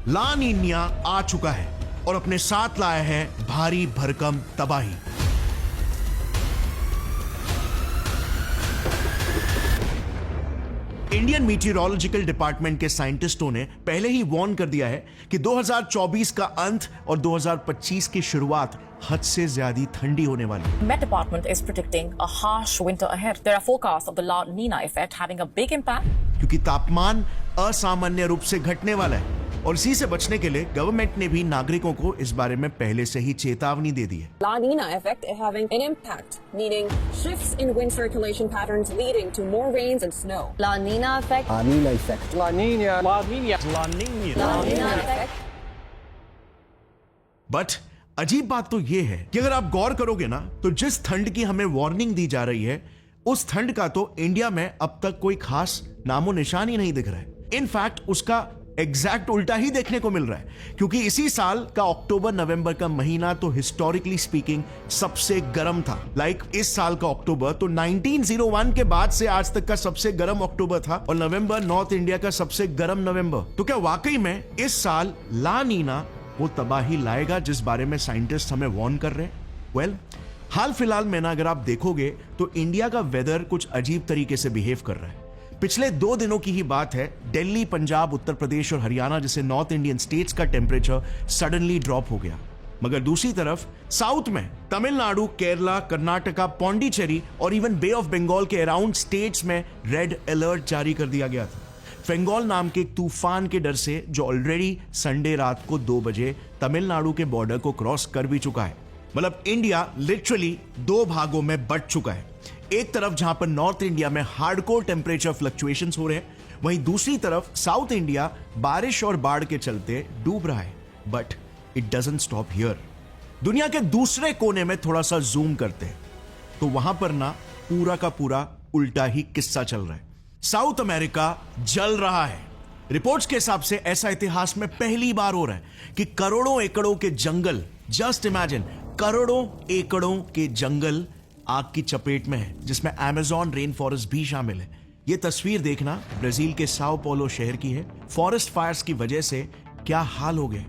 ला Niña आ चुका है और अपने साथ लाया है भारी भरकम तबाही। इंडियन मीटियोरोलॉजिकल डिपार्टमेंट के साइंटिस्टों ने पहले ही वार्न कर दिया है कि 2024 का अंत और 2025 की शुरुआत हद से ज्यादा ठंडी होने वाली है। Met Department is predicting a harsh winter ahead. There are forecasts of the La Nina effect having a big impact. क्योंकि तापमान असामान्य रूप से घटने वाला है और इसी से बचने के लिए गवर्नमेंट ने भी नागरिकों को इस बारे में पहले से ही चेतावनी दे दी है। La Nina effect is having an impact, meaning shifts in wind circulation patterns leading to more rains and snow. La Nina effect. La Nina effect. La Nina. La Nina. La Nina. La Nina effect. But अजीब बात तो यह है कि अगर आप गौर करोगे ना तो जिस ठंड की हमें वार्निंग दी जा रही है उस ठंड का तो इंडिया में अब तक कोई खास नामो निशान ही नहीं दिख रहा है। इनफैक्ट उसका एग्जैक्ट उल्टा ही देखने को मिल रहा है क्योंकि इसी साल का अक्टूबर नवंबर का महीना तो हिस्टोरिकली स्पीकिंग सबसे गर्म था। इस साल का अक्टूबर तो 1901 के बाद से आज तक का सबसे गर्म अक्टूबर था और नवंबर नॉर्थ इंडिया का सबसे गर्म नवंबर। तो क्या वाकई में इस साल ला नीना वो तबाही लाएगा जिस बारे में साइंटिस्ट हमें वार्न कर रहे हैं? वेल, हाल फिलहाल में ना अगर आप देखोगे तो इंडिया का वेदर कुछ अजीब तरीके से बिहेव कर रहा है। पिछले 2 दिनों की ही बात है, दिल्ली, पंजाब, उत्तर प्रदेश और हरियाणा जैसे नॉर्थ इंडियन स्टेट्स का टेम्परेचर सडनली ड्रॉप हो गया। मगर दूसरी तरफ साउथ में तमिलनाडु, केरला, कर्नाटका, पौंडीचेरी और इवन बे ऑफ बंगाल के अराउंड स्टेट्स में रेड अलर्ट जारी कर दिया गया था फेंगोल नाम के तूफान के डर से, जो ऑलरेडी संडे रात को 2 बजे तमिलनाडु के बॉर्डर को क्रॉस कर भी चुका है। मतलब इंडिया लिटरली 2 भागों में बंट चुका है। एक तरफ जहां पर नॉर्थ इंडिया में हार्डकोर टेम्परेचर फ्लक्चुएशंस हो रहे हैं, वहीं दूसरी तरफ साउथ इंडिया बारिश और बाढ़ के चलते डूब रहा है। But it doesn't stop here. दुनिया के दूसरे कोने में थोड़ा सा जूम करते हैं तो वहां पर ना पूरा का पूरा उल्टा ही किस्सा चल रहा है। साउथ अमेरिका जल रहा है। रिपोर्ट्स के हिसाब से ऐसा इतिहास में पहली बार हो रहा है कि करोड़ों एकड़ों के जंगल, जस्ट इमेजिन, करोड़ों एकड़ों के जंगल आग की चपेट में है, जिसमें अमेज़न रेन फॉरेस्ट भी शामिल है। यह तस्वीर देखना ब्राजील के साओ पोलो शहर की है। फॉरेस्ट फायर्स की वजह से क्या हाल हो गए।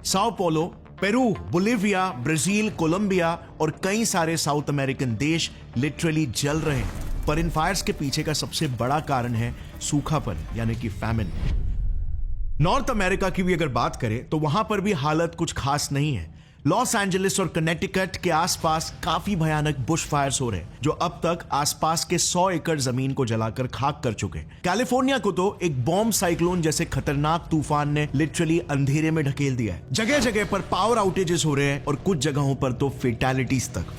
Sao Paulo, Peru, Bolivia, Brazil, Colombia और कई सारे साउथ अमेरिकन देश लिटरली जल रहे हैं। पर इन फायर्स के पीछे का सबसे बड़ा कारण है सूखापन, यानी कि फैमिन। नॉर्थ अमेरिका की भी अगर बात करें तो वहां पर भी हालत कुछ खास नहीं है। लॉस एंजलिस और कनेटिकट के आसपास काफी भयानक बुश फायर्स हो रहे हैं, जो अब तक आसपास के 100 एकड़ जमीन को जलाकर खाक कर चुके हैं। कैलिफोर्निया को तो एक बॉम्ब साइक्लोन जैसे खतरनाक तूफान ने लिटरली अंधेरे में ढकेल दिया है। जगह जगह पर पावर आउटेजेस हो रहे हैं और कुछ जगहों पर तो फेटालिटीज तक।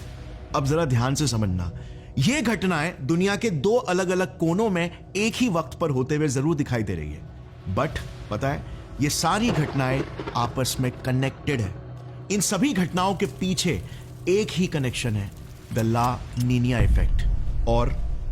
अब जरा ध्यान से समझना, ये घटनाएं दुनिया के 2 अलग अलग कोनों में एक ही वक्त पर होते हुए जरूर दिखाई दे रही है, बट पता है ये सारी घटनाएं आपस में कनेक्टेड है। इन सभी घटनाओं के पीछे एक ही कनेक्शन है, द ला नीनिया इफेक्ट, और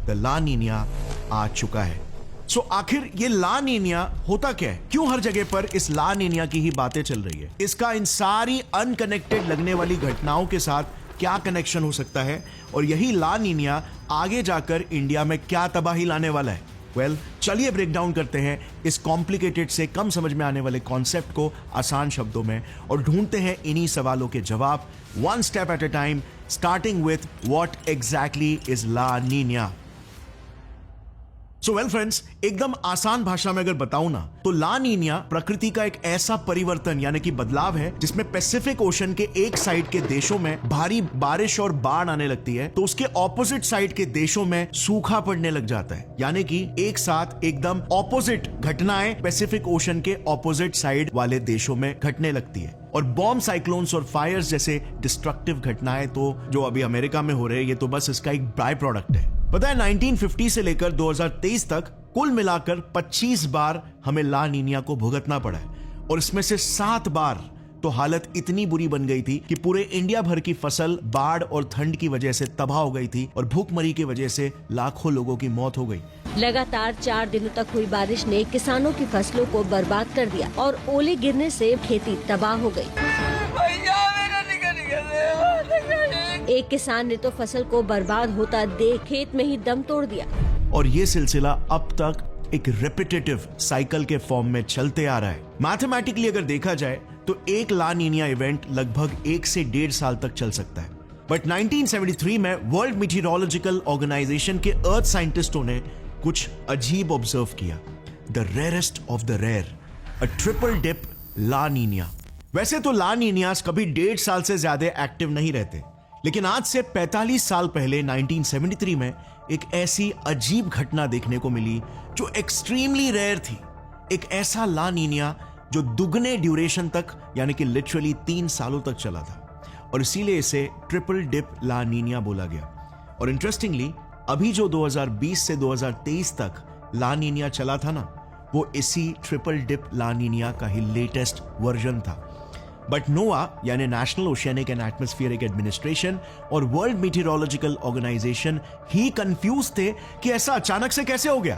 द ला नीनिया आ चुका है। सो आखिर ये ला नीनिया होता क्या है? क्यों हर जगह पर इस ला नीनिया की ही बातें चल रही है? इसका इन सारी अनकनेक्टेड लगने वाली घटनाओं के साथ क्या कनेक्शन हो सकता है? और यही ला नीनिया आगे जाकर इंडिया में क्या तबाही लाने वाला है? वेल, चलिए ब्रेक डाउन करते हैं इस कॉम्प्लिकेटेड से कम समझ में आने वाले कॉन्सेप्ट को आसान शब्दों में और ढूंढते हैं इन्हीं सवालों के जवाब, one step at a time, starting with what exactly is La Nina. So well friends, एकदम आसान भाषा में अगर बताऊं ना तो ला नीनिया प्रकृति का एक ऐसा परिवर्तन यानी कि बदलाव है जिसमें पैसिफिक ओशन के एक साइड के देशों में भारी बारिश और बाढ़ आने लगती है तो उसके ऑपोजिट साइड के देशों में सूखा पड़ने लग जाता है। यानी कि एक साथ एकदम ऑपोजिट घटनाएं पैसिफिक ओशन के ऑपोजिट साइड वाले देशों में घटने लगती है। और बॉम्ब साइक्लोन्स और फायर्स जैसे डिस्ट्रक्टिव घटनाएं तो जो अभी अमेरिका में हो रहे हैं, ये तो बस इसका एक बाय प्रोडक्ट है। पता है 1950 से लेकर 2023 तक कुल मिलाकर 25 बार हमें ला नीनिया को भुगतना पड़ा है और इसमें से 7 बार तो हालत इतनी बुरी बन गई थी कि पूरे इंडिया भर की फसल बाढ़ और ठंड की वजह से तबाह हो गई थी और भूखमरी की वजह से लाखों लोगों की मौत हो गई। लगातार 4 दिनों तक हुई बारिश ने किसानों की फसलों को बर्बाद कर दिया और ओले गिरने से खेती तबाह हो गई। एक किसान ने तो फसल को बर्बाद होता देख खेत में ही दम तोड़ दिया। और ये सिलसिला अब तक एक रिपीटेटिव साइकिल के फॉर्म में चलते आ रहा है। मैथमेटिकली अगर देखा जाए तो एक ला नीनिया इवेंट लगभग 1 से 1.5 साल तक चल सकता है। बट 1973 में वर्ल्ड मीटियोरोलॉजिकल ऑर्गेनाइजेशन के अर्थ साइंटिस्टों ने कुछ अजीब ऑब्जर्व किया, the rarest of the rare, a triple dip La Nina. वैसे तो ला नीनियास कभी 1.5 साल से ज्यादा एक्टिव नहीं रहते, लेकिन आज से 45 साल पहले 1973 में एक ऐसी अजीब घटना देखने को मिली जो एक्सट्रीमली रेयर थी। एक ऐसा ला नीनिया जो दुगने ड्यूरेशन तक यानी कि लिटरली 3 सालों तक चला था, और इसीलिए इसे ट्रिपल डिप ला नीनिया बोला गया। और इंटरेस्टिंगली अभी जो 2020 से 2023 तक ला नीनिया चला था ना, वो इसी ट्रिपल डिप ला नीनिया का ही लेटेस्ट वर्जन था। बट नोआ यानी national oceanic and atmospheric administration और वर्ल्ड मीटियोरोलॉजिकल ऑर्गेनाइजेशन ही कंफ्यूज थे कि ऐसा अचानक से कैसे हो गया।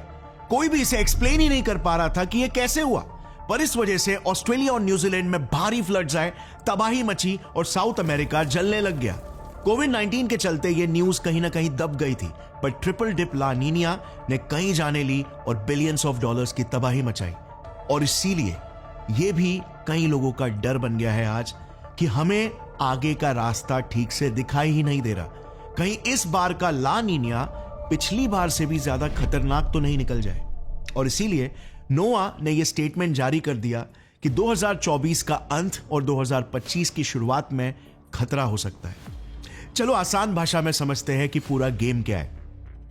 कोई भी इसे एक्सप्लेन ही नहीं कर पा रहा था कि ये कैसे हुआ। पर इस वजह से ऑस्ट्रेलिया और न्यूजीलैंड में भारी फ्लड्स आए, तबाही मची और साउथ अमेरिका जलने लग गया। कोविड-19 के चलते ये न्यूज कहीं ना कहीं दब गई थी, पर ट्रिपल डिप ला नीनिया ने कई जाने ली और बिलियंस ऑफ डॉलर्स की तबाही मचाई। और इसीलिए ये भी कई लोगों का डर बन गया है आज कि हमें आगे का रास्ता ठीक से दिखाई ही नहीं दे रहा। कहीं इस बार का ला नीनिया पिछली बार से भी ज्यादा खतरनाक तो नहीं निकल जाए। और इसीलिए नोआ ने यह स्टेटमेंट जारी कर दिया कि 2024 का अंत और 2025 की शुरुआत में खतरा हो सकता है। चलो आसान भाषा में समझते हैं कि पूरा गेम क्या है।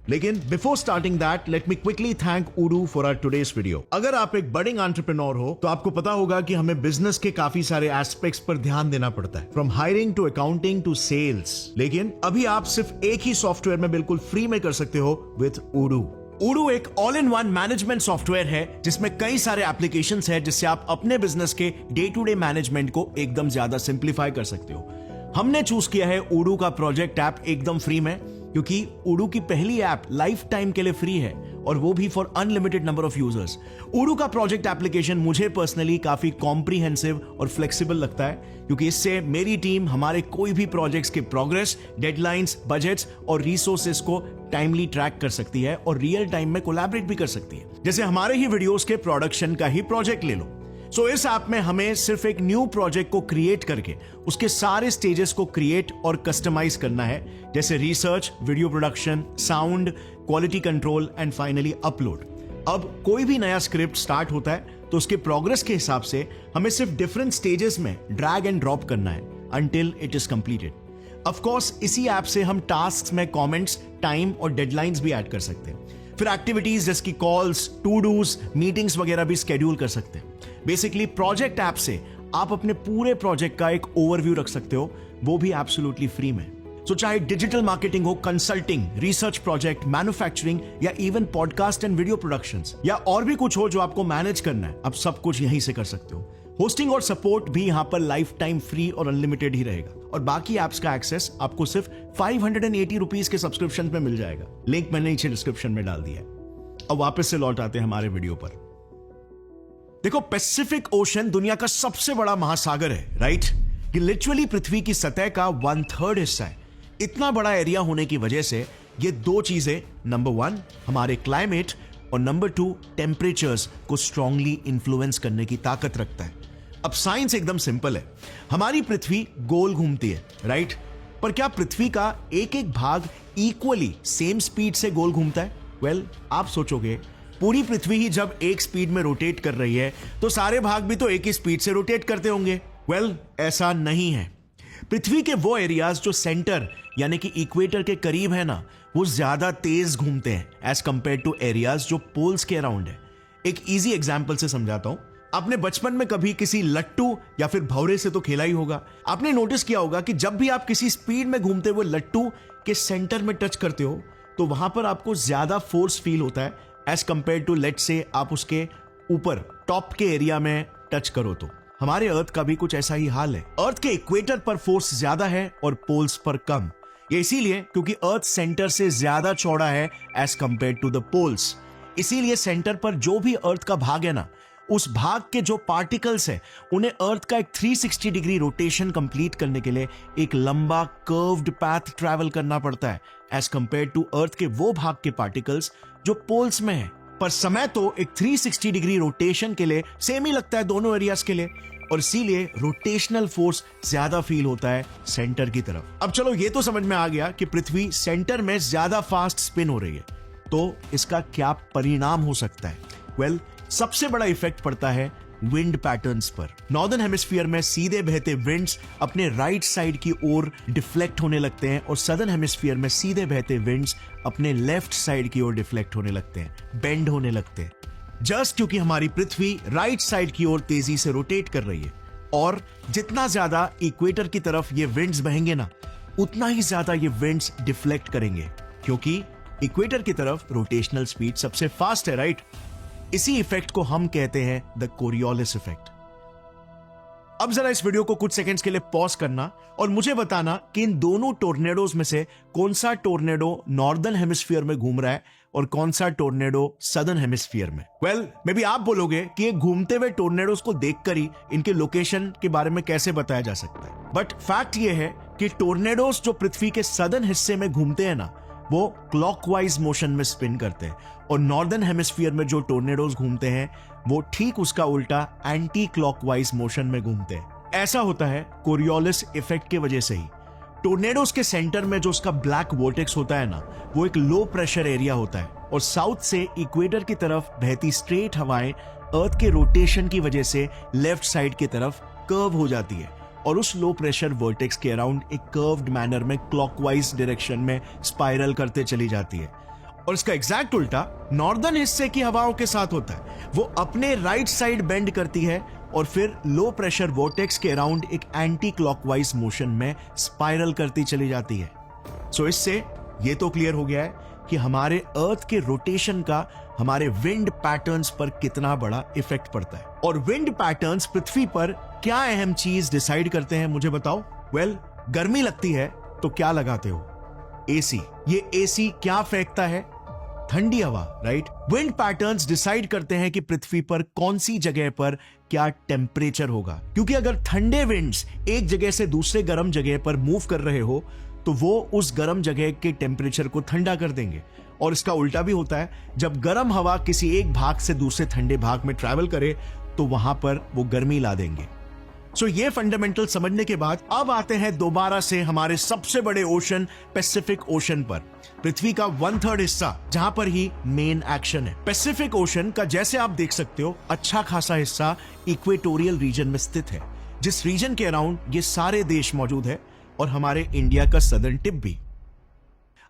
लेकिन before starting that let me quickly thank उडू फॉर आवर टुडेस वीडियो। अगर आप एक बडिंग एंटरप्रेन्योर हो तो आपको पता होगा कि हमें बिजनेस के काफी सारे एस्पेक्ट्स पर ध्यान देना पड़ता है, from hiring to accounting to sales. लेकिन अभी आप सिर्फ एक ही सॉफ्टवेयर में बिल्कुल फ्री में कर सकते हो विद उडू। उडू एक all in one management software है जिसमें कई सारे एप्लीकेशंस है जिससे आप अपने बिजनेस के डे टू डे मैनेजमेंट को एकदम ज्यादा सिंप्लीफाई कर सकते हो। हमने चूज किया है उडू का प्रोजेक्ट ऐप एकदम फ्री में, क्योंकि उडू की पहली ऐप लाइफ टाइम के लिए फ्री है और वो भी for unlimited number of users. उडू का प्रोजेक्ट एप्लीकेशन मुझे पर्सनली काफी कॉम्प्रिहेंसिव और फ्लेक्सिबल लगता है, क्योंकि इससे मेरी टीम हमारे कोई भी प्रोजेक्ट्स के प्रोग्रेस, डेडलाइंस, बजट्स और रिसोर्सेस को टाइमली ट्रैक कर सकती है और रियल टाइम में कोलैबोरेट भी कर सकती है। जैसे हमारे ही वीडियोस के प्रोडक्शन का ही प्रोजेक्ट ले लो। सो इस ऐप में हमें सिर्फ एक न्यू प्रोजेक्ट को क्रिएट करके उसके सारे स्टेजेस को क्रिएट और कस्टमाइज करना है, जैसे research, video production, sound, quality control and finally upload. अब कोई भी नया स्क्रिप्ट स्टार्ट होता है तो उसके प्रोग्रेस के हिसाब से हमें सिर्फ डिफरेंट स्टेजेस में ड्रैग एंड ड्रॉप करना है until it is completed. Of course इसी ऐप से हम टास्क्स में कमेंट्स, टाइम और डेडलाइंस भी ऐड कर सकते हैं। फिर एक्टिविटीज जैसे कि कॉल्स, टू डूज, मीटिंग्स वगैरह भी स्केड्यूल कर सकते हैं। बेसिकली प्रोजेक्ट ऐप से आप अपने पूरे प्रोजेक्ट का एक ओवरव्यू रख सकते हो, वो भी एब्सोल्युटली फ्री में। सो चाहे डिजिटल मार्केटिंग हो, कंसल्टिंग, रिसर्च प्रोजेक्ट, मैन्युफैक्चरिंग या even podcast and video productions या और भी कुछ हो जो आपको मैनेज करना है, आप सब कुछ यहीं से कर सकते हो। होस्टिंग और सपोर्ट भी यहां पर लाइफ टाइम फ्री और अनलिमिटेड ही रहेगा, और बाकी एप्स का एक्सेस आपको सिर्फ 580 रुपीज के सब्सक्रिप्शन पे मिल जाएगा। लिंक मैंने नीचे डिस्क्रिप्शन में डाल दिया है। अब वापस से लौट आते हैं हमारे वीडियो पर। देखो, पैसिफिक ओशन दुनिया का सबसे बड़ा महासागर है, राइट? ये लिटरली पृथ्वी की सतह का 1/3 हिस्सा है। इतना बड़ा एरिया होने की वजह से ये दो चीजें, नंबर 1 हमारे क्लाइमेट और नंबर 2 टेम्परेचर्स को स्ट्रांगली इन्फ्लुएंस करने की ताकत रखता है। अब साइंस एकदम सिंपल है। हमारी पृथ्वी गोल घूमती है, राइट? पर क्या पृथ्वी का एक एक भाग इक्वली सेम स्पीड से गोल घूमता है? वेल, आप सोचोगे पूरी पृथ्वी ही जब एक स्पीड में रोटेट कर रही है तो सारे भाग भी तो एक ही स्पीड से रोटेट करते होंगे। वेल, ऐसा नहीं है। पृथ्वी के वो एरियाज जो सेंटर यानी कि इक्वेटर के करीब है ना, वो ज्यादा तेज घूमते हैं एज कंपेयर टू एरियाज जो पोल्स के अराउंड है। एक इजी एग्जांपल से समझाता हूं। आपने बचपन में कभी किसी लट्टू या फिर भौरे से तो खेला ही होगा। आपने नोटिस किया होगा कि जब भी आप किसी स्पीड में घूमते हुए लट्टू के सेंटर में टच करते हो तो वहां पर आपको ज्यादा फोर्स फील होता है एज कंपेयर टू लेट से आप उसके ऊपर टॉप के एरिया में टच करो तो। हमारे अर्थ का भी कुछ ऐसा ही हाल है। अर्थ के इक्वेटर पर फोर्स ज्यादा है और पोल्स पर कम। ये इसीलिए क्योंकि अर्थ सेंटर से ज्यादा चौड़ा है as compare to the poles. इसीलिए सेंटर पर जो भी अर्थ का भाग है ना, उस भाग के जो पार्टिकल्स है उन्हें अर्थ का एक 360 डिग्री रोटेशन कंप्लीट करने के लिए एक लंबा कर्व्ड पैथ ट्रैवल करना पड़ता है एज कंपेयर टू अर्थ के वो भाग के पार्टिकल्स जो पोल्स में है। पर समय तो एक 360 डिग्री रोटेशन के लिए सेम ही लगता है दोनों एरियाज के लिए, और इसीलिए रोटेशनल फोर्स ज्यादा फील होता है सेंटर की तरफ। अब चलो ये तो समझ में आ गया कि पृथ्वी सेंटर में ज्यादा फास्ट स्पिन हो रही है, तो इसका क्या परिणाम हो सकता है? वेल, सबसे बड़ा इफेक्ट पड़ता है विंड पैटर्न्स पर। नॉर्दर्न हेमिस्फीयर में सीधे बहते विंड्स अपने राइट साइड की ओर डिफ्लेक्ट होने लगते हैं, और सदर्न हेमिस्फीयर में सीधे बहते विंड्स अपने लेफ्ट साइड की ओर डिफ्लेक्ट होने लगते हैं, बेंड होने लगते हैं, जस्ट क्योंकि हमारी पृथ्वी राइट साइड की ओर तेजी से रोटेट कर रही है। और जितना ज्यादा इक्वेटर की तरफ ये विंड्स बहेंगे ना, उतना ही ज्यादा ये विंड्स डिफ्लेक्ट करेंगे, क्योंकि इक्वेटर की तरफ रोटेशनल स्पीड सबसे फास्ट है, राइट? इसी इफेक्ट को हम कहते हैं द कोरियोलिस इफेक्ट। अब जरा इस वीडियो को कुछ सेकंड्स के लिए पॉज करना और मुझे बताना कि इन दोनों टोर्नेडोज में से कौन सा टोर्नेडो नॉर्दर्न हेमिस्फीयर में घूम रहा है और कौन सा टोर्नेडो सदर्न हेमिस्फीयर में। वेल, मे बी आप बोलोगे कि ये घूमते हुए टोर्नेडोज को देखकर ही इनके लोकेशन के बारे में कैसे बताया जा सकता है, बट फैक्ट ये है कि टोर्नेडोज जो पृथ्वी के सदर्न हिस्से में घूमते हैं ना, वो क्लॉकवाइज मोशन में स्पिन करते हैं, और नॉर्दर्न हेमिस्फीयर में जो टोर्नेडोज घूमते हैं वो ठीक उसका उल्टा एंटी क्लॉकवाइज मोशन में घूमते हैं। ऐसा होता है कोरियोलिस इफेक्ट की वजह से ही। टोर्नेडोज के सेंटर में जो उसका ब्लैक वोर्टेक्स होता है ना, वो एक लो प्रेशर एरिया होता है, और साउथ से इक्वेटर की तरफ बहती स्ट्रेट हवाएं अर्थ के रोटेशन की वजह से लेफ्ट साइड की तरफ कर्व हो जाती है, और उस लो प्रेशर वर्टेक्स के अराउंड एक कर्व्ड मैनर में क्लॉकवाइज डायरेक्शन में स्पाइरल करते चली जाती है। और इसका एग्जैक्ट उल्टा नॉर्दर्न हिस्से की हवाओं के साथ होता है, वो अपने राइट साइड बेंड करती है और फिर लो प्रेशर वर्टेक्स के अराउंड एक एंटी क्लॉकवाइज मोशन में स्पाइरल करती चली जाती है। सो इससे ये तो क्लियर हो गया है कि हमारे अर्थ के रोटेशन का हमारे विंड पैटर्न्स पर कितना बड़ा इफेक्ट पड़ता है। और विंड पैटर्न्स पृथ्वी पर क्या अहम चीज डिसाइड करते हैं, मुझे बताओ। वेल, गर्मी लगती है तो क्या लगाते हो? एसी। ये एसी क्या फेंकता है? ठंडी हवा, राइट? विंड पैटर्न्स डिसाइड करते हैं कि पृथ्वी पर कौन सी जगह पर क्या टेम्परेचर होगा, क्योंकि अगर ठंडे विंड्स एक जगह से दूसरे गर्म जगह पर मूव कर रहे हो तो वो उस गर्म जगह के टेम्परेचर को ठंडा कर देंगे, और इसका उल्टा भी होता है। जब गर्म हवा किसी एक भाग से दूसरे ठंडे भाग में ट्रैवल करे तो वहां पर वो गर्मी ला देंगे। सो ये फंडामेंटल समझने के बाद अब आते हैं दोबारा से हमारे सबसे बड़े ओशन पैसिफिक ओशन पर, पृथ्वी का 1/3 हिस्सा, जहां पर ही मेन एक्शन है। पैसिफिक ओशन का जैसे आप देख सकते हो अच्छा खासा हिस्सा इक्वेटोरियल रीजन में स्थित है, जिस रीजन के अराउंड ये सारे देश मौजूद है और हमारे इंडिया का सदर्न टिप भी।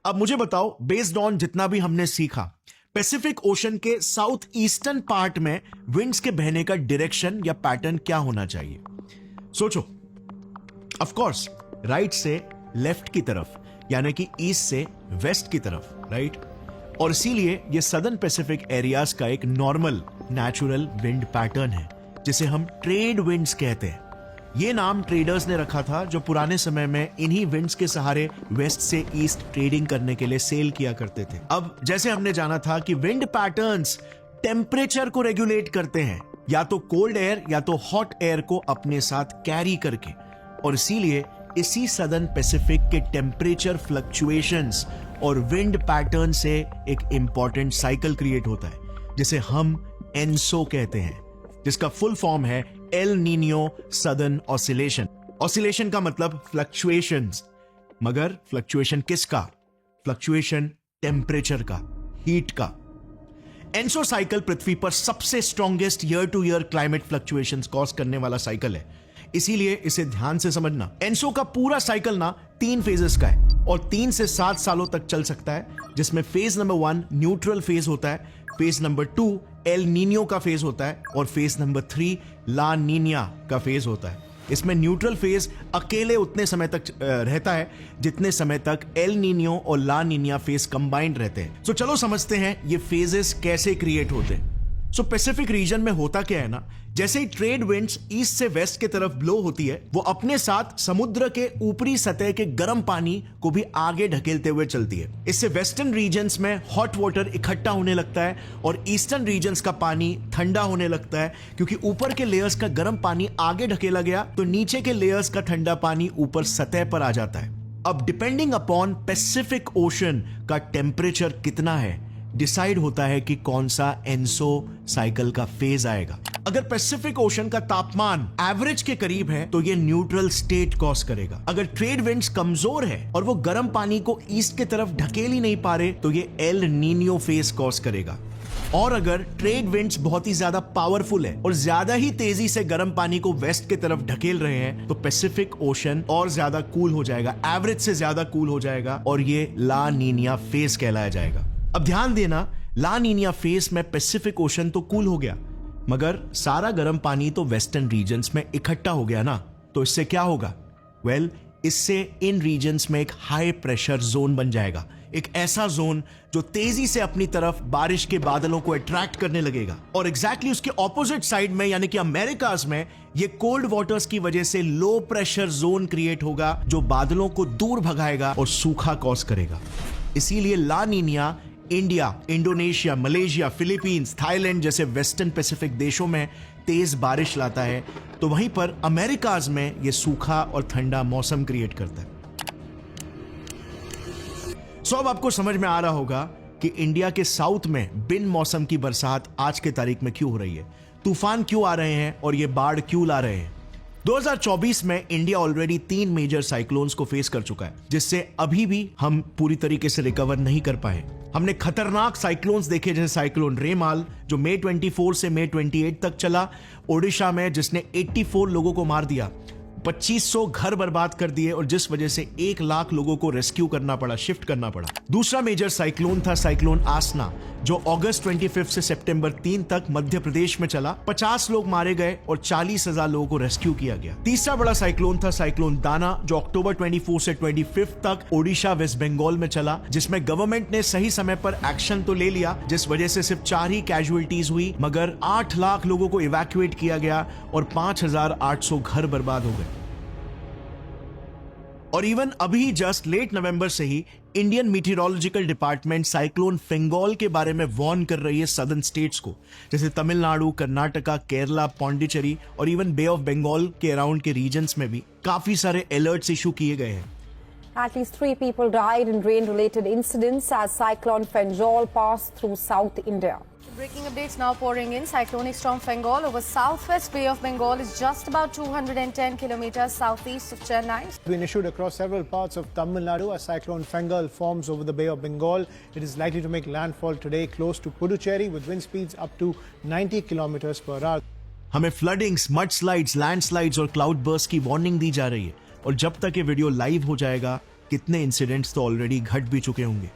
अब मुझे बताओ, बेस्ड ऑन जितना भी हमने सीखा, पैसिफिक ओशन के साउथ ईस्टर्न पार्ट में विंड्स के बहने का डायरेक्शन या पैटर्न क्या होना चाहिए? सोचो। ऑफ कोर्स राइट से लेफ्ट की तरफ, यानी कि ईस्ट से वेस्ट की तरफ, राइट? और इसीलिए ये सदर्न पैसिफिक एरियाज का एक नॉर्मल नेचुरल विंड पैटर्न है, जिसे हम ट्रेड विंड्स कहते हैं। ये नाम ट्रेडर्स ने रखा था जो पुराने समय में इन्हीं विंड्स के सहारे वेस्ट से ईस्ट ट्रेडिंग करने के लिए सेल किया करते थे। अब जैसे हमने जाना था कि विंड पैटर्न्स टेम्परेचर को रेगुलेट करते हैं, या तो कोल्ड एयर या तो हॉट एयर को अपने साथ कैरी करके, और इसीलिए इसी सदर्न पैसिफिक के टेम्परेचर फ्लक्चुएशंस और विंड पैटर्न से एक इंपॉर्टेंट साइकिल क्रिएट होता है, जिसे हम एनसो कहते हैं, जिसका फुल फॉर्म है L Niño southern oscillation. Oscillation का मतलब फ्लक्चुएशंस, मगर फ्लक्चुएशन किसका? फ्लक्चुएशन टेम्परेचर का, हीट का। एनसो साइकिल पृथ्वी पर सबसे strongest year two year climate fluctuations cause करने वाला साइकिल है, इसीलिए इसे ध्यान से समझना। एनसो का पूरा साइकिल ना 3 फेजेस का है और 3 से 7 सालों तक चल सकता है, जिसमें फेज नंबर 1 न्यूट्रल फेज होता है, फेज नंबर 2 एल नीनियो का फेज होता है, और फेज नंबर 3 ला नीनिया का फेज होता है। इसमें न्यूट्रल फेज अकेले उतने समय तक रहता है जितने समय तक एल नीनियो और ला नीनिया फेज कंबाइंड रहते हैं। सो चलो समझते हैं ये फेजेस कैसे क्रिएट होते हैं। सो पैसिफिक रीजन में होता क्या है ना, जैसे ही ट्रेड विंड्स ईस्ट से वेस्ट की तरफ ब्लो होती है, वो अपने साथ समुद्र के ऊपरी सतह के गर्म पानी को भी आगे ढकेलते हुए चलती है। इससे वेस्टर्न रीजन्स में हॉट वाटर इकट्ठा होने लगता है और ईस्टर्न रीजन्स का पानी ठंडा होने लगता है, क्योंकि ऊपर के लेयर्स का गर्म पानी आगे ढकेला गया तो नीचे के लेयर्स का ठंडा पानी ऊपर सतह पर आ जाता है। अब डिपेंडिंग अपॉन पैसिफिक ओशन का टेम्परेचर कितना है, डिसाइड होता है कि कौन सा एनसो साइकिल का फेज आएगा। अगर पैसिफिक ओशन का तापमान एवरेज के करीब है तो ये न्यूट्रल स्टेट कॉज करेगा। अगर ट्रेड विंड्स कमजोर है और वो गर्म पानी को ईस्ट की तरफ ढकेल ही नहीं पा रहे तो ये एल नीनियो फेज कॉज करेगा। और अगर ट्रेड विंड्स बहुत ही ज्यादा पावरफुल है और ज्यादा ही तेजी से गर्म पानी को वेस्ट की तरफ ढकेल रहे हैं तो पैसिफिक ओशन और ज्यादा कूल हो जाएगा, एवरेज से ज्यादा कूल हो जाएगा और ये ला नीनिया फेज कहलाया जाएगा। अब ध्यान देना, ला नीनिया फेज में पैसिफिक ओशन तो कूल हो गया मगर सारा गर्म पानी तो वेस्टर्न रीजन्स में इकट्ठा हो गया ना, तो इससे क्या होगा? इससे इन रीजन्स में एक हाई प्रेशर जोन बन जाएगा, एक ऐसा जोन जो तेजी से अपनी तरफ बारिश के बादलों को अट्रैक्ट करने लगेगा। और एग्जैक्टली उसके ऑपोजिट साइड में यानी कि अमेरिकाज में ये कोल्ड वाटर्स की वजह से लो प्रेशर जोन क्रिएट होगा जो बादलों को दूर भगाएगा और सूखा कॉज करेगा। इसीलिए La Nina India, Indonesia, Malaysia, Philippines, Thailand जैसे वेस्टर्न पैसिफिक देशों में तेज बारिश लाता है, तो वहीं पर अमेरिकाज में यह सूखा और ठंडा मौसम क्रिएट करता है। सो अब आपको समझ में आ रहा होगा कि इंडिया के साउथ में बिन मौसम की बरसात आज के तारीख में क्यों हो रही है, तूफान क्यों आ रहे हैं और ये बाढ़ क्यों ला रहे हैं। 2024 में इंडिया ऑलरेडी 3 मेजर साइक्लोन्स को फेस कर चुका है जिससे अभी भी हम पूरी तरीके से रिकवर नहीं कर पाए। हमने खतरनाक साइक्लोन्स देखे जैसे साइक्लोन रेमाल जो मई 24 से मई 28 तक चला ओडिशा में, जिसने 84 लोगों को मार दिया, 2500 घर बर्बाद कर दिए और जिस वजह से 1 लाख लोगों को रेस्क्यू करना पड़ा, शिफ्ट करना पड़ा। दूसरा मेजर साइक्लोन था साइक्लोन आसना जो अगस्त 25 से सितंबर 3 तक मध्य प्रदेश में चला, 50 लोग मारे गए और 40,000 लोगों को रेस्क्यू किया गया। तीसरा बड़ा साइक्लोन था साइक्लोन दाना जो अक्टूबर 24 से 25 तक ओडिशा वेस्ट बंगाल में चला, जिसमें गवर्नमेंट ने सही समय पर एक्शन तो ले लिया जिस वजह से सिर्फ 4 ही कैजुअलिटीज हुई मगर 8 लाख लोगों को इवैक्यूएट किया गया और 5,800 घर बर्बाद हो गए। और इवन अभी जस्ट लेट नवंबर से ही इंडियन मीटियोलॉजिकल डिपार्टमेंट साइक्लोन फेंगोल के बारे में वार्न कर रही है सदर्न स्टेट्स को, जैसे तमिलनाडु, कर्नाटका, केरला, पौंडीचेरी और इवन बे ऑफ बंगाल के अराउंड के रीजन्स में भी काफी सारे अलर्ट्स इशू किए गए हैं। At least 3 people died in rain-related incidents as Cyclone Fengol passed through South India. Breaking updates now pouring in. Cyclonic storm Fengol over southwest Bay of Bengal is just about 210 kilometers southeast of Chennai. It's been issued across several parts of Tamil Nadu as Cyclone Fengol forms over the Bay of Bengal. It is likely to make landfall today close to Puducherry with wind speeds up to 90 kilometers per hour. हमें फ्लडिंग्स, मडस्लाइड्स, landslides और cloud burst की warning दी जा रही है और जब तक ये वीडियो लाइव हो जाएगा कितने इंसिडेंट्स तो ऑलरेडी घट भी चुके होंगे।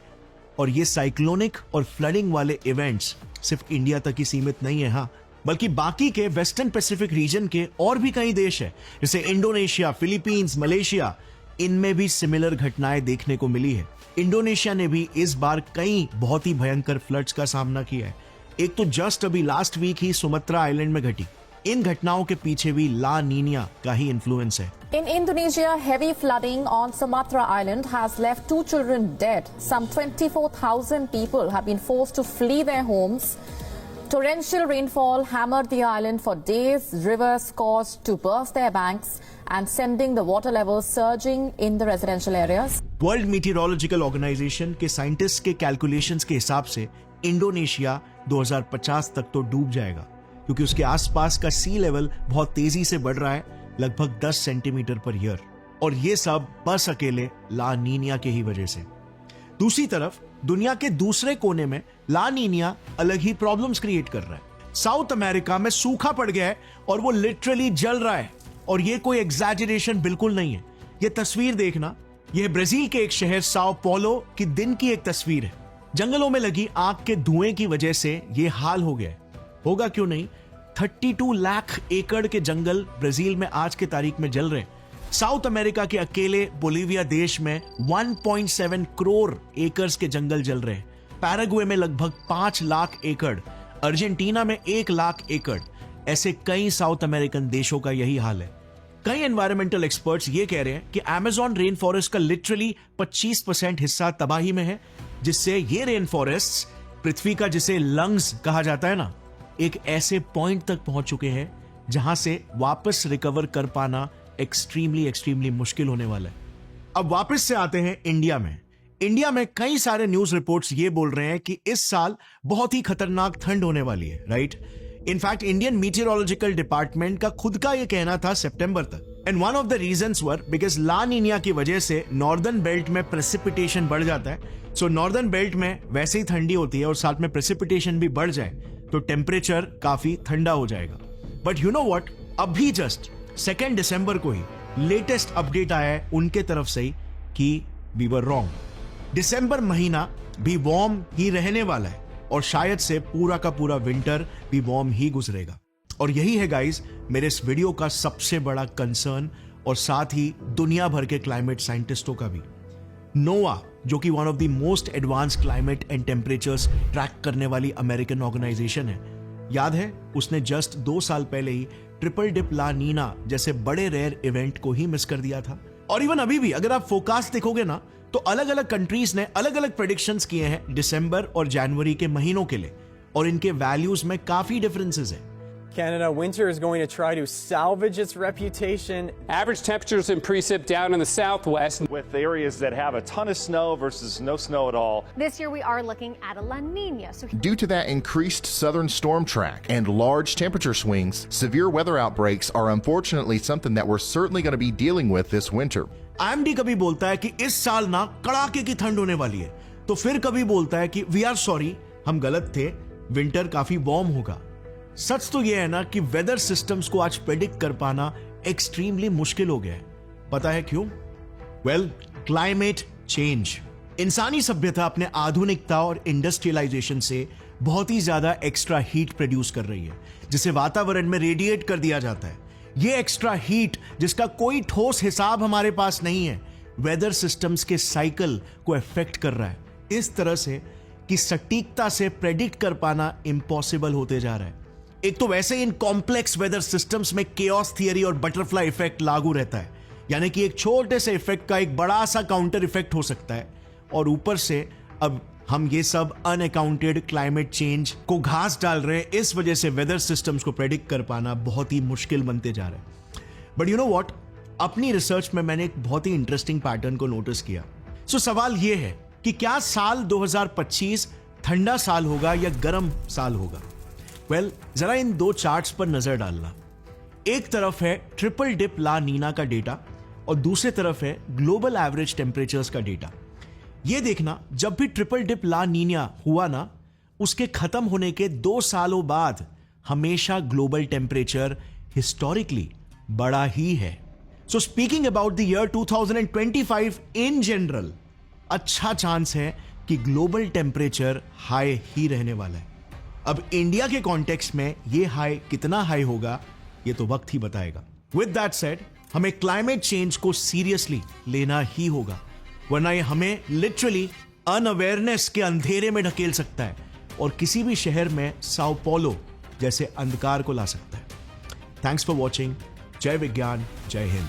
और ये साइक्लोनिक और फ्लडिंग वाले इवेंट्स सिर्फ इंडिया तक ही सीमित नहीं है, हाँ, बल्कि बाकी के वेस्टर्न पैसिफिक रीजन के और भी कई देश है जैसे इंडोनेशिया, फिलीपींस, मलेशिया, इनमें भी सिमिलर घटनाएं देखने को मिली है। इंडोनेशिया ने भी इस बार कई बहुत ही भयंकर फ्लड्स का सामना किया है। एक तो जस्ट अभी लास्ट वीक ही सुमत्रा आइलैंड में घटी। इन घटनाओं के पीछे भी ला नीनिया का ही इन्फ्लुएंस है। In Indonesia, heavy flooding on Sumatra Island has left 2 children dead. Some 24,000 people have been forced to flee their homes. Torrential rainfall hammered the island for days. Rivers caused to burst their banks and sending the water levels surging in the residential areas. World Meteorological Organization के scientist के calculations के हिसाब से Indonesia 2050 तक तो डूब जाएगा क्योंकि उसके आसपास का सी लेवल बहुत तेजी से बढ़ रहा है, लगभग 10 सेंटीमीटर पर ईयर, और ये सब बस अकेले ला नीनिया के ही वजह से। दूसरी तरफ दुनिया के दूसरे कोने में ला नीनिया अलग ही प्रॉब्लम्स क्रिएट कर रहा है। साउथ अमेरिका में सूखा पड़ गया है और वो लिटरली जल रहा है और ये कोई एग्जैजरेशन बिल्कुल नहीं है। ये तस्वीर देखना, यह ब्राजील के एक शहर साओ पोलो की दिन की एक तस्वीर है। जंगलों में लगी आग के धुएं की वजह से ये हाल हो गया है। होगा क्यों नहीं, 32 लाख एकड़ के जंगल ब्राजील में आज के तारीख में जल रहे हैं। साउथ अमेरिका के अकेले बोलिविया देश में 1.7 करोड़ एकर्स के जंगल जल रहे हैं। पैराग्वे में लगभग 5 लाख एकड़, अर्जेंटीना में 1 लाख एकड़। ऐसे कई साउथ अमेरिकन देशों का यही हाल है। कई एनवायरमेंटल एक्सपर्ट्स ये कह रहे हैं कि अमेज़न रेन फॉरेस्ट का लिटरली 25% हिस्सा तबाही में है, जिससे ये रेन फॉरेस्ट पृथ्वी का जिसे लंग्स कहा जाता है ना, एक ऐसे पॉइंट तक पहुंच चुके हैं जहां से वापस रिकवर कर पाना एक्सट्रीमली मुश्किल होने वाला है। अब वापस से आते हैं इंडिया में। इंडिया में कई सारे न्यूज रिपोर्ट्स ये बोल रहे हैं कि इस साल बहुत ही खतरनाक ठंड होने वाली है, right? In fact Indian Meteorological Department का खुद का ये कहना था सितंबर तक। And one of the reasons were because La Nina की वजह से नॉर्दर्न बेल्ट में प्रेसिपिटेशन बढ़ जाता है। सो नॉर्दर्न बेल्ट में वैसे ही ठंडी होती है और साथ में प्रेसिपिटेशन भी बढ़ जाए तो टेम्परेचर काफी ठंडा हो जाएगा। बट यू नो व्हाट, अभी जस्ट 2 दिसंबर को ही लेटेस्ट अपडेट आया है उनके तरफ से ही कि वी वर रॉन्ग। दिसंबर महीना भी वार्म ही रहने वाला है और शायद से पूरा का पूरा विंटर भी वार्म ही गुजरेगा। और यही है गाइस मेरे इस वीडियो का सबसे बड़ा कंसर्न और साथ ही दुनिया भर के क्लाइमेट साइंटिस्टों का भी। नोवा, जो कि one of the most advance climate and temperatures track करने वाली अमेरिकन ऑर्गेनाइजेशन है, याद है उसने जस्ट 2 साल पहले ही ट्रिपल डिप ला नीना जैसे बड़े रेयर इवेंट को ही मिस कर दिया था। और इवन अभी भी अगर आप फोकास्ट देखोगे ना तो अलग अलग कंट्रीज ने अलग अलग प्रेडिक्शंस किए हैं दिसंबर और जनवरी के महीनों के लिए और इनके वैल्यूज में काफी डिफरेंसेस है। Canada, winter is going to try to salvage its reputation. Average temperatures in precip down in the southwest, with areas that have a ton of snow versus no snow at all. This year we are looking at a La Nina. Due to that increased southern storm track and large temperature swings, severe weather outbreaks are unfortunately something that we're certainly going to be dealing with this winter. IMD कभी बोलता है कि इस साल ना कड़ाके की ठंड होने वाली है, तो फिर कभी बोलता है कि वी आर सॉरी, हम गलत थे, विंटर काफी वार्म होगा। सच तो यह है ना कि वेदर सिस्टम्स को आज प्रेडिक्ट कर पाना एक्सट्रीमली मुश्किल हो गया है। पता है क्यों? Well, climate change. इंसानी सभ्यता अपने आधुनिकता और इंडस्ट्रियलाइजेशन से बहुत ही ज्यादा एक्स्ट्रा हीट प्रोड्यूस कर रही है, जिसे वातावरण में रेडिएट कर दिया जाता है। ये एक्स्ट्रा हीट, जिसका कोई ठोस हिसाब हमारे पास नहीं है, वेदर सिस्टम्स के साइकिल को इफेक्ट कर रहा है इस तरह से कि सटीकता से प्रेडिक्ट कर पाना इम्पॉसिबल होते जा रहा है। एक तो वैसे इन कॉम्प्लेक्स वेदर सिस्टम्स में केओस थियरी और बटरफ्लाई इफेक्ट लागू रहता है, यानी कि एक छोटे से इफेक्ट का एक बड़ा सा काउंटर इफेक्ट हो सकता है, और ऊपर से अब हम ये सब अनअकाउंटेड क्लाइमेट चेंज को घास डाल रहे हैं। इस वजह से वेदर सिस्टम्स को प्रेडिक्ट कर पाना बहुत ही मुश्किल बनते जा रहा है। बट यू नो व्हाट, अपनी रिसर्च में मैंने एक बहुत ही इंटरेस्टिंग पैटर्न को नोटिस किया। सो सवाल यह है कि क्या साल 2025 ठंडा साल होगा या गर्म साल होगा? वेल, जरा इन 2 चार्ट्स पर नजर डालना। एक तरफ है ट्रिपल डिप ला नीना का डेटा और दूसरे तरफ है ग्लोबल एवरेज टेम्परेचर्स का डेटा। यह देखना, जब भी ट्रिपल डिप ला नीना हुआ ना, उसके खत्म होने के 2 सालों बाद हमेशा ग्लोबल टेम्परेचर हिस्टोरिकली बड़ा ही है। सो speaking about the year 2025 in general, अच्छा चांस है कि ग्लोबल टेम्परेचर हाई ही रहने वाला है। अब इंडिया के कॉन्टेक्स्ट में ये हाई कितना हाई होगा ये तो वक्त ही बताएगा। विद दैट सेड, हमें क्लाइमेट चेंज को सीरियसली लेना ही होगा, वरना ये हमें लिटरली अनअवेयरनेस के अंधेरे में ढकेल सकता है और किसी भी शहर में साओ पोलो जैसे अंधकार को ला सकता है। Thanks for watching. जय विज्ञान, जय हिंद।